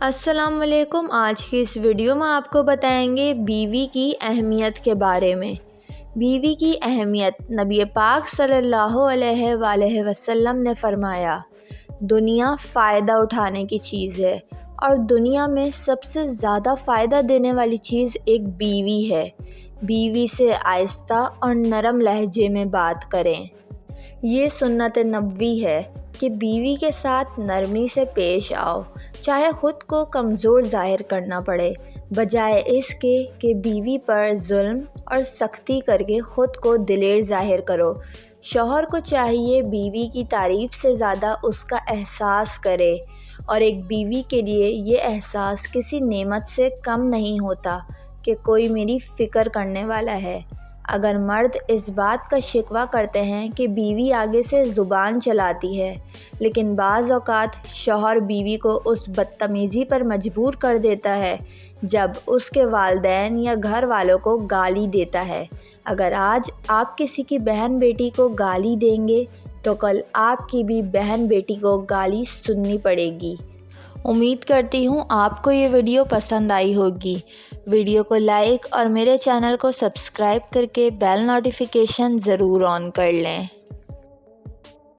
السلام علیکم۔ آج کی اس ویڈیو میں آپ کو بتائیں گے بیوی کی اہمیت کے بارے میں۔ بیوی کی اہمیت نبی پاک صلی اللہ علیہ وآلہ وسلم نے فرمایا، دنیا فائدہ اٹھانے کی چیز ہے اور دنیا میں سب سے زیادہ فائدہ دینے والی چیز ایک بیوی ہے۔ بیوی سے آہستہ اور نرم لہجے میں بات کریں۔ یہ سنت نبوی ہے کہ بیوی کے ساتھ نرمی سے پیش آؤ، چاہے خود کو کمزور ظاہر کرنا پڑے، بجائے اس کے کہ بیوی پر ظلم اور سختی کر کے خود کو دلیر ظاہر کرو۔ شوہر کو چاہیے بیوی کی تعریف سے زیادہ اس کا احساس کرے، اور ایک بیوی کے لیے یہ احساس کسی نعمت سے کم نہیں ہوتا کہ کوئی میری فکر کرنے والا ہے۔ اگر مرد اس بات کا شکوہ کرتے ہیں کہ بیوی آگے سے زبان چلاتی ہے، لیکن بعض اوقات شوہر بیوی کو اس بدتمیزی پر مجبور کر دیتا ہے جب اس کے والدین یا گھر والوں کو گالی دیتا ہے۔ اگر آج آپ کسی کی بہن بیٹی کو گالی دیں گے تو کل آپ کی بھی بہن بیٹی کو گالی سننی پڑے گی۔ امید کرتی ہوں آپ کو یہ ویڈیو پسند آئی ہوگی۔ ویڈیو کو لائک اور میرے چینل کو سبسکرائب کر کے بیل نوٹیفیکیشن ضرور آن کر لیں۔